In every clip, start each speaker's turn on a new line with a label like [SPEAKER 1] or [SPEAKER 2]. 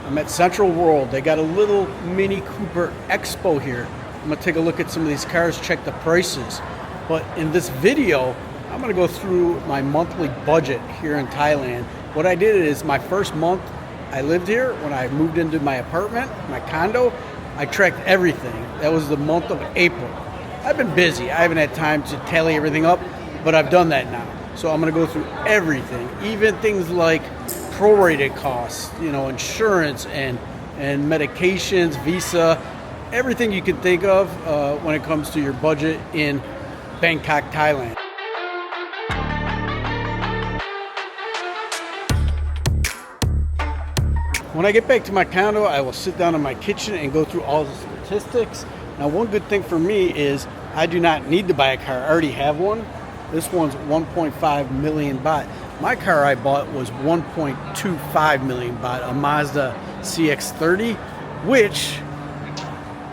[SPEAKER 1] I'm at Central World. They got a little Mini Cooper Expo here. I'm gonna take a look at some of these cars, check the prices. But in this video, I'm gonna go through my monthly budget here in Thailand. What I did is my first month I lived here, when I moved into my apartment, my condo, I tracked everything. That was the month of April. I've been busy. I haven't had time to tally everything up, but I've done that now. So I'm gonna go through everything, even things like prorated costs, you know, insurance and medications, visa, everything you can think of when it comes to your budget in Bangkok, Thailand. When I get back to my condo, I will sit down in my kitchen and go through all the statistics. Now, one good thing for me is I do not need to buy a car. I already have one. This one's 1.5 million baht. My car I bought was 1.25 million baht, a Mazda CX-30, which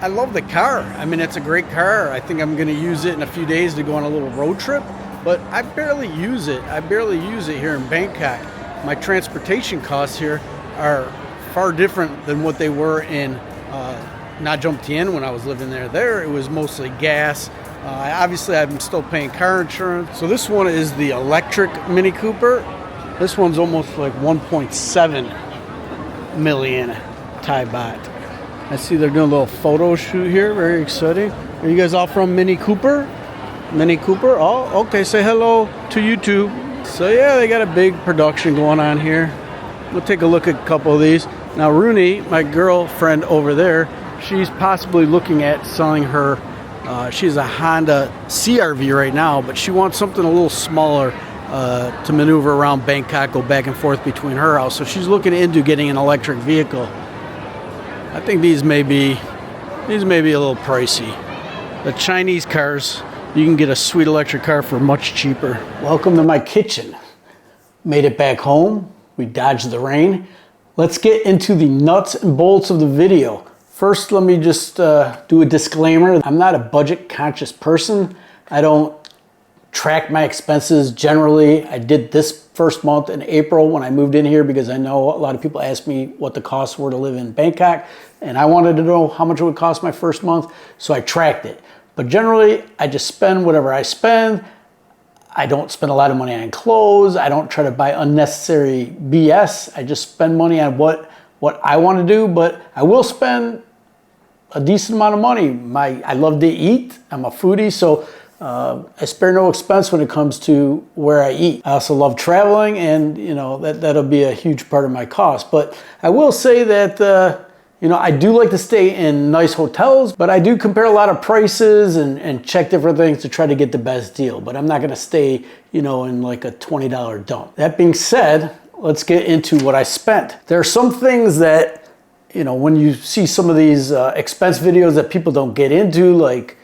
[SPEAKER 1] I love the car. I mean, it's a great car. I think I'm going to use it in a few days to go on a little road trip, but I barely use it. I barely use it here in Bangkok. My transportation costs here are far different than what they were in Nha Jom Tien when I was living there. There, it was mostly gas. Obviously, I'm still paying car insurance. So this one is the electric Mini Cooper. This one's almost like 1.7 million Thai baht. I see they're doing a little photo shoot here. Very exciting. Are you guys all from Mini Cooper? Mini Cooper? Oh, okay. Say hello to YouTube. So yeah, they got a big production going on here. We'll take a look at a couple of these. Now, Rooney, my girlfriend over there, she's possibly looking at selling her. She's a Honda CR-V right now, but she wants something a little smaller to maneuver around Bangkok, go back and forth between her house. So she's looking into getting an electric vehicle. I think these may be a little pricey. The Chinese cars, you can get a sweet electric car for much cheaper. Welcome to my kitchen. Made it back home. We dodged the rain. Let's get into the nuts and bolts of the video. First, let me just do a disclaimer. I'm not a budget conscious person. I don't track my expenses generally. I did this first month in April when I moved in here because I know a lot of people asked me what the costs were to live in Bangkok, and I wanted to know how much it would cost my first month, so I tracked it. But generally, I just spend whatever I spend. I don't spend a lot of money on clothes. I don't try to buy unnecessary BS. I just spend money on what I want to do, but I will spend a decent amount of money. I love to eat. I'm a foodie, so I spare no expense when it comes to where I eat. I also love traveling, and you know that'll be a huge part of my cost. But I will say that you know, I do like to stay in nice hotels, but I do compare a lot of prices and check different things to try to get the best deal. But I'm not going to stay, you know, in like a $20 dump. That being said, let's get into what I spent. There are some things that, you know, when you see some of these expense videos that people don't get into, like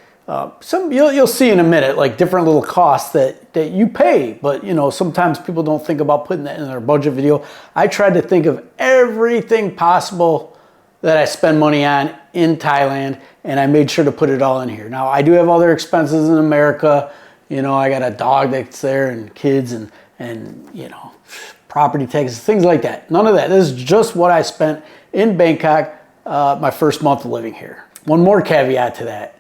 [SPEAKER 1] some you'll see in a minute, like different little costs that you pay, but you know, sometimes people don't think about putting that in their budget video. I tried to think of everything possible that I spend money on in Thailand, and I made sure to put it all in here. Now, I do have other expenses in America. You know, I got a dog that's there and kids and you know, property taxes, things like that. None of that. This is just what I spent in Bangkok my first month of living here. One more caveat to that.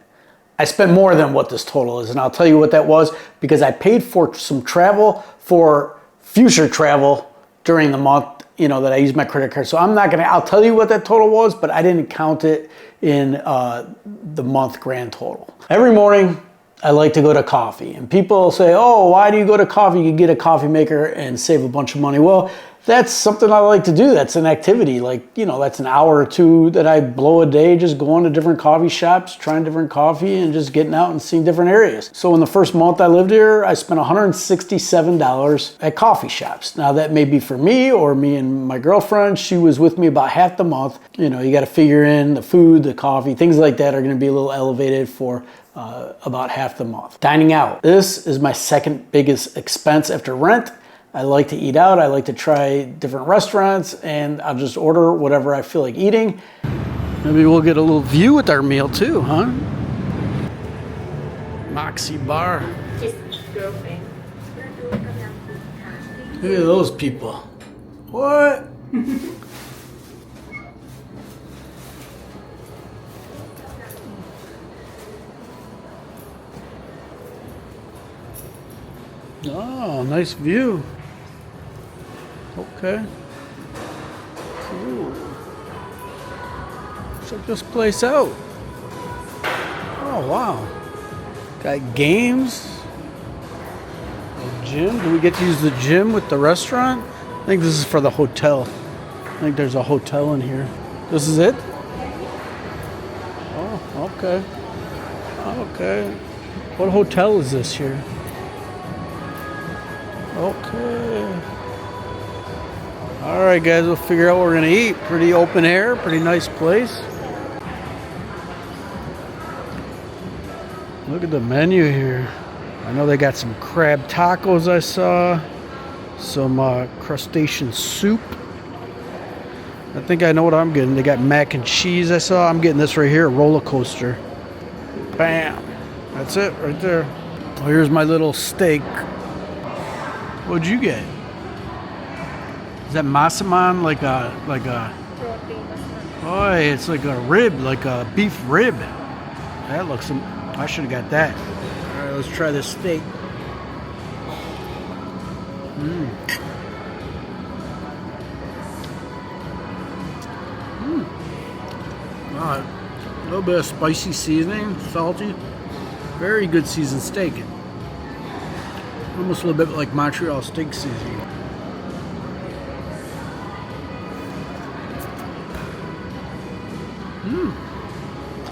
[SPEAKER 1] I spent more than what this total is, and I'll tell you what that was because I paid for some travel for future travel during the month, you know, that I use my credit card. So I'll tell you what that total was, but I didn't count it in the month grand total. Every morning, I like to go to coffee. And people say, oh, why do you go to coffee? You can get a coffee maker and save a bunch of money. Well, that's something I like to do. That's an activity. Like, you know, that's an hour or two that I blow a day just going to different coffee shops, trying different coffee and just getting out and seeing different areas. So in the first month I lived here, I spent $167 at coffee shops. Now that may be for me or me and my girlfriend. She was with me about half the month. You know, you got to figure in the food, the coffee, things like that are going to be a little elevated for about half the month. Dining out. This is my second biggest expense after rent. I like to eat out. I like to try different restaurants, and I'll just order whatever I feel like eating. Maybe we'll get a little view with our meal too, huh? Moxie Bar. Look at those people. What? Oh, nice view. Okay. Cool. Check this place out. Oh, wow. Got games. A gym. Do we get to use the gym with the restaurant? I think this is for the hotel. I think there's a hotel in here. This is it? Oh, okay. Okay. What hotel is this here? Okay. All right, guys, we'll figure out what we're gonna eat. Pretty open air, pretty nice place. Look at the menu here. I know they got some crab tacos I saw, some crustacean soup. I think I know what I'm getting. They got mac and cheese I saw. I'm getting this right here, a roller coaster. Bam. That's it right there. Well, here's my little steak. What'd you get? Is that masaman like a oh, it's like a rib, like a beef rib. That looks, I should have got that. All right, let's try this steak. A little bit of spicy seasoning, salty. Very good seasoned steak. Almost a little bit like Montreal steak seasoning.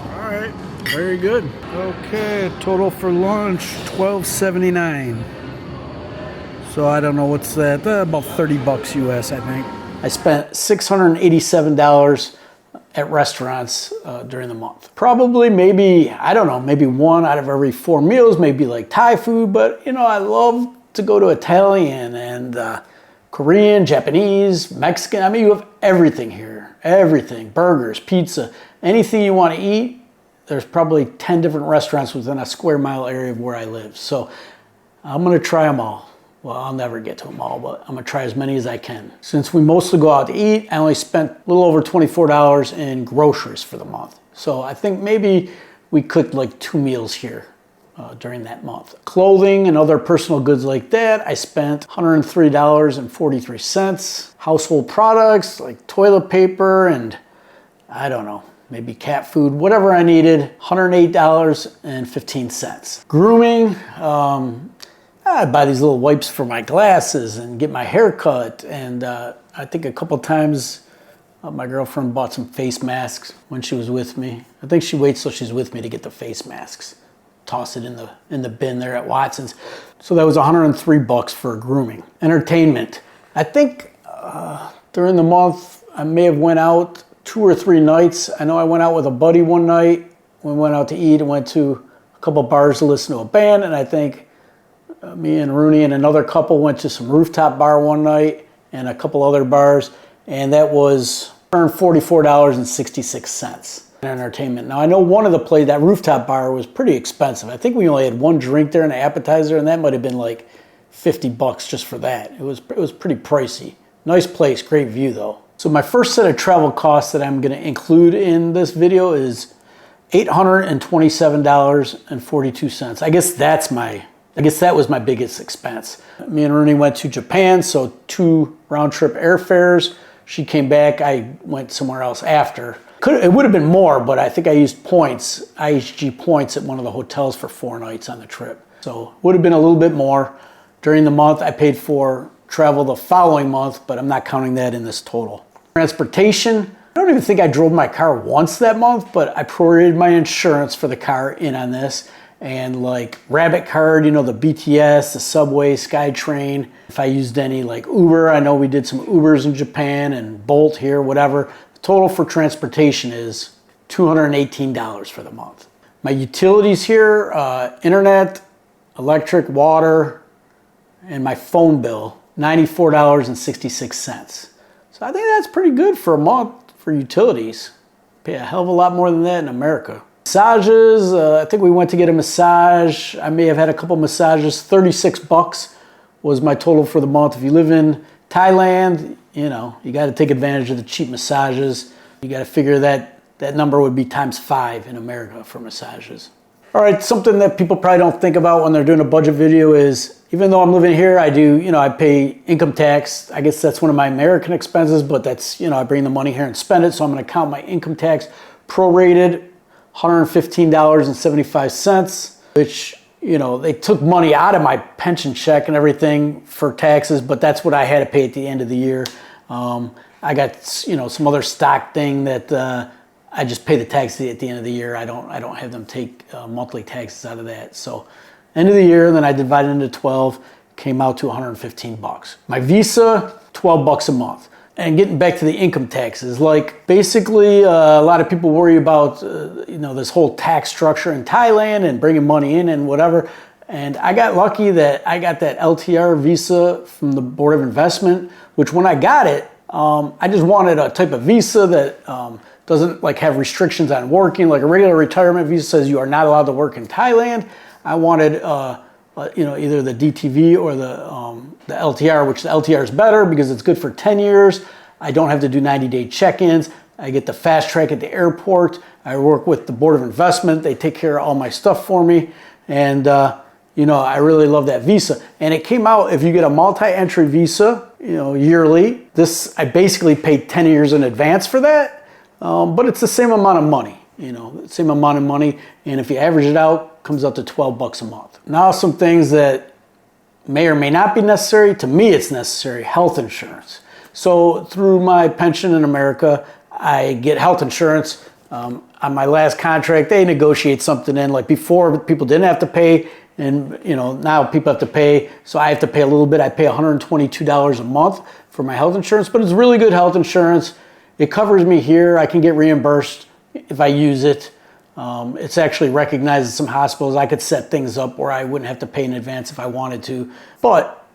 [SPEAKER 1] All right, very good. Okay, total for lunch $12.79. So I don't know what's that. About 30 bucks US, I think. I spent $687 at restaurants during the month. Probably, maybe, I don't know, maybe one out of every 4 meals, maybe like Thai food, but you know, I love to go to Italian and Korean, Japanese, Mexican. I mean, you have everything here. Everything, burgers, pizza, anything you want to eat. There's probably 10 different restaurants within a square mile area of where I live. So I'm gonna try them all. Well, I'll never get to them all, but I'm gonna try as many as I can. Since we mostly go out to eat, I only spent a little over $24 in groceries for the month. So I think maybe we cooked like 2 meals here during that month. Clothing and other personal goods like that, I spent $103.43. Household products like toilet paper and I don't know, maybe cat food, whatever I needed, $108.15. Grooming, I'd buy these little wipes for my glasses and get my hair cut. And I think a couple times my girlfriend bought some face masks when she was with me. I think she waits till she's with me to get the face masks. Toss it in the bin there at Watson's. So that was 103 bucks for grooming. Entertainment. I think during the month I may have went out 2 or 3 nights. I know I went out with a buddy one night. We went out to eat and went to a couple bars to listen to a band, and I think me and Rooney and another couple went to some rooftop bar one night and a couple other bars, and that was earned $44.66 in entertainment. Now I know one of the places, that rooftop bar, was pretty expensive. I think we only had one drink there and an appetizer, and that might have been like 50 bucks just for that. It was pretty pricey. Nice place, great view though. So my first set of travel costs that I'm going to include in this video is $827.42. I guess that was my biggest expense. Me and Rooney went to Japan, so 2 round-trip airfares. She came back, I went somewhere else after. It would have been more, but I think I used points, IHG points at one of the hotels for 4 nights on the trip. So it would have been a little bit more. During the month, I paid for travel the following month, but I'm not counting that in this total. Transportation, I don't even think I drove my car once that month, but I prorated my insurance for the car in on this. And like Rabbit Card, you know, the BTS, the Subway, SkyTrain. If I used any like Uber, I know we did some Ubers in Japan and Bolt here, whatever. The total for transportation is $218 for the month. My utilities here, internet, electric, water, and my phone bill, $94.66. So I think that's pretty good for a month for utilities. Pay a hell of a lot more than that in America. Massages, I think we went to get a massage. I may have had a couple massages. 36 bucks was my total for the month. If you live in Thailand, you know, you got to take advantage of the cheap massages. You got to figure that number would be times 5 in America for massages. All right, something that people probably don't think about when they're doing a budget video is, even though I'm living here, I do, I pay income tax. I guess that's one of my American expenses, but that's, I bring the money here and spend it. So I'm going to count my income tax prorated, $115.75, which, they took money out of my pension check and everything for taxes, but that's what I had to pay at the end of the year. I got, some other stock thing that, I just pay the tax at the end of the year. I don't have them take monthly taxes out of that. So end of the year, then I divide it into 12, came out to 115 bucks. My Visa, 12 bucks a month. And getting back to the income taxes, like basically a lot of people worry about, this whole tax structure in Thailand and bringing money in and whatever. And I got lucky that I got that LTR visa from the Board of Investment, which when I got it, I just wanted a type of visa that doesn't have restrictions on working. Like a regular retirement visa says you are not allowed to work in Thailand. I wanted, either the DTV or the LTR, which the LTR is better because it's good for 10 years. I don't have to do 90-day check-ins. I get the fast track at the airport. I work with the Board of Investment. They take care of all my stuff for me. And, I really love that visa. And it came out, if you get a multi-entry visa, yearly, I basically paid 10 years in advance for that. But it's the same amount of money, same amount of money. And if you average it out, it comes out to 12 bucks a month. Now, some things that may or may not be necessary. To me, it's necessary. Health insurance. So through my pension in America, I get health insurance. On my last contract, they negotiate something in. Like before, people didn't have to pay. And, now people have to pay. So I have to pay a little bit. I pay $122 a month for my health insurance. But it's really good health insurance. It covers me here. I can get reimbursed if I use it. It's actually recognized in some hospitals. I could set things up where I wouldn't have to pay in advance if I wanted to. But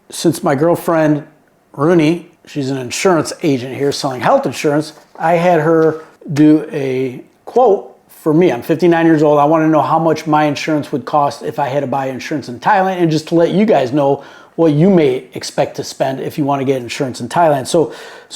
[SPEAKER 1] since my girlfriend, Warunee, she's an insurance agent here selling health insurance, I had her do a quote for me. I'm 59 years old. I want to know how much my insurance would cost if I had to buy insurance in Thailand, and just to let you guys know what you may expect to spend if you want to get insurance in Thailand. So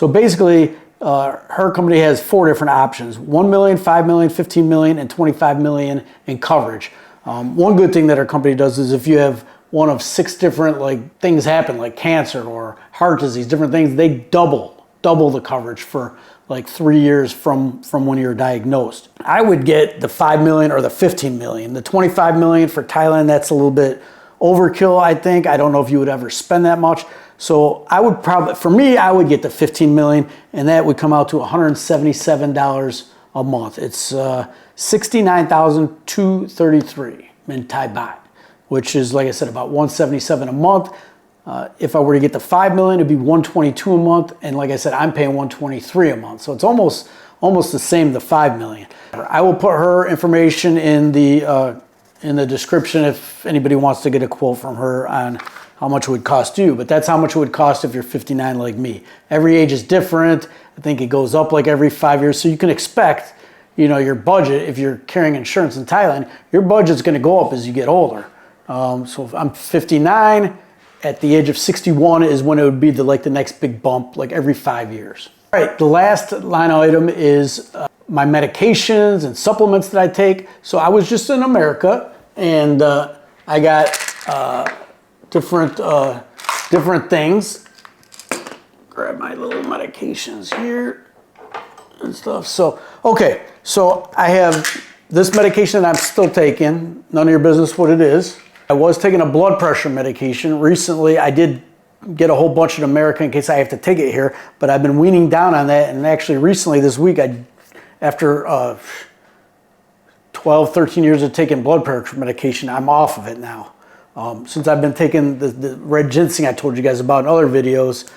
[SPEAKER 1] basically, her company has 4 different options: 1 million, 5 million, 15 million, and 25 million in coverage. One good thing that our company does is if you have one of 6 different things happen, like cancer or heart disease, different things, they double the coverage for 3 years from when you're diagnosed. I would get the 5 million or the 15 million. The 25 million for Thailand, that's a little bit overkill, I think. I don't know if you would ever spend that much. So I would I would get the 15 million, and that would come out to $177 a month. It's 69,233 in Thai baht, which is, like I said, about 177 a month. If I were to get the 5 million, it'd be 122 a month. And like I said, I'm paying 123 a month. So it's almost the same, the 5 million. I will put her information in the description if anybody wants to get a quote from her on how much it would cost you. But that's how much it would cost if you're 59 like me. Every age is different. I think it goes up every 5 years. So you can expect, your budget, if you're carrying insurance in Thailand, your budget's going to go up as you get older. So if I'm 59, at the age of 61 is when it would be the next big bump, every 5 years. All right, the last line item is my medications and supplements that I take. So I was just in America, and I got different things. Grab my little medications here and stuff. So, okay, so I have this medication that I'm still taking. None of your business what it is. I was taking a blood pressure medication. Recently, I did get a whole bunch in America in case I have to take it here, but I've been weaning down on that. And actually recently this week, after 12, 13 years of taking blood pressure medication, I'm off of it now. Since I've been taking the red ginseng I told you guys about in other videos,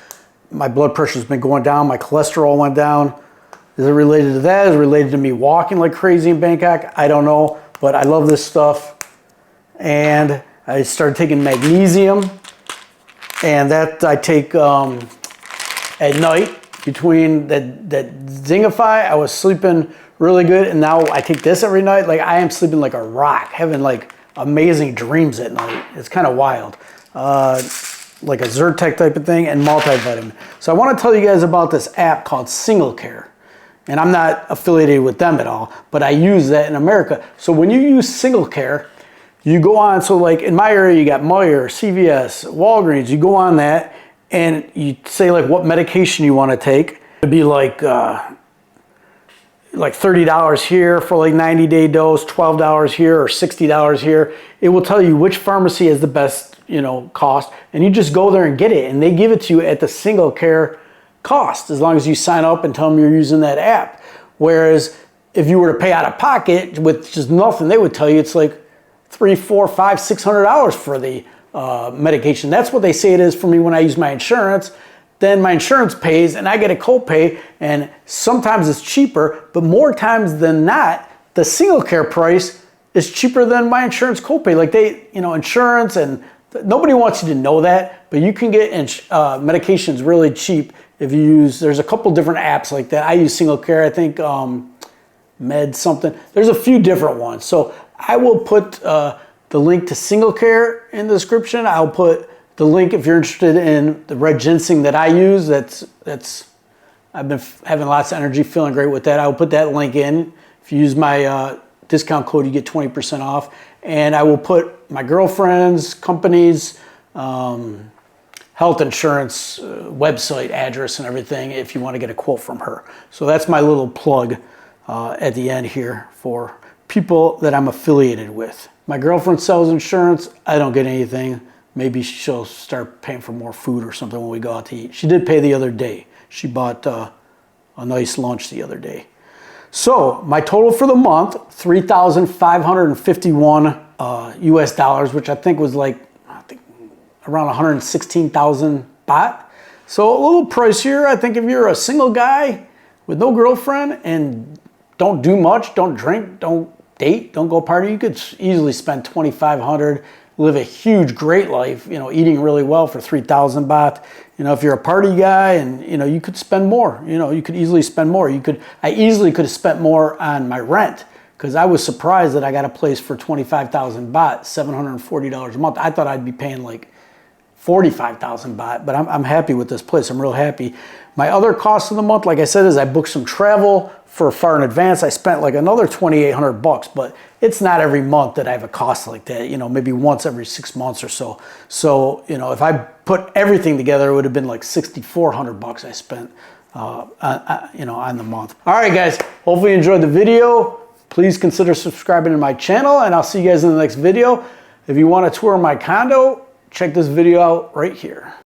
[SPEAKER 1] my blood pressure's been going down, my cholesterol went down. Is it related to that? Is it related to me walking like crazy in Bangkok? I don't know, but I love this stuff. And I started taking magnesium, and that I take at night between that Zingifi. I was sleeping really good, and now I take this every night. I am sleeping like a rock, having amazing dreams at night. It's kind of wild. Like a Zyrtec type of thing, and multivitamin. So I want to tell you guys about this app called Single Care. And I'm not affiliated with them at all, but I use that in America. So when you use Single Care, you go on, so like in my area, you got Meijer, CVS, Walgreens, you go on that and you say like what medication you want to take. It'd be like $30 here for like 90-day dose, $12 here or $60 here. It will tell you which pharmacy has the best, cost, and you just go there and get it, and they give it to you at the Single Care cost as long as you sign up and tell them you're using that app. Whereas if you were to pay out of pocket with just nothing, they would tell you it's like $300, $400, $500, $600 for the medication. That's what they say it is for me when I use my insurance. Then my insurance pays and I get a copay, and sometimes it's cheaper, but more times than not, the Single Care price is cheaper than my insurance copay. Like insurance, and nobody wants you to know that, but you can get medications really cheap if you use, there's a couple different apps like that. I use Single Care, I think Med something. There's a few different ones. So I will put the link to Single Care in the description. I'll put the link if you're interested in the red ginseng that I use. I've been having lots of energy, feeling great with that. I will put that link in. If you use my discount code, you get 20% off. And I will put my girlfriend's company's health insurance website address and everything if you want to get a quote from her. So that's my little plug at the end here for people that I'm affiliated with. My girlfriend sells insurance. I don't get anything. Maybe she'll start paying for more food or something when we go out to eat. She did pay the other day. She bought a nice lunch the other day. So my total for the month, $3,551 US dollars, which I think was like around 116,000 baht. So a little pricier. I think if you're a single guy with no girlfriend and don't do much, don't drink, don't date, don't go party, you could easily spend 2,500, live a huge, great life, eating really well for 3,000 baht. If you're a party guy and, you could spend more, you could easily spend more. I easily could have spent more on my rent, because I was surprised that I got a place for 25,000 baht, $740 a month. I thought I'd be paying like 45,000 baht, but I'm happy with this place. I'm real happy. My other cost of the month, like I said, is I booked some travel for far in advance. I spent like another 2,800 bucks, but it's not every month that I have a cost like that, maybe once every 6 months or so. So, if I put everything together, it would have been like 6,400 bucks I spent, on the month. All right, guys, hopefully you enjoyed the video. Please consider subscribing to my channel, and I'll see you guys in the next video. If you want to tour my condo, check this video out right here.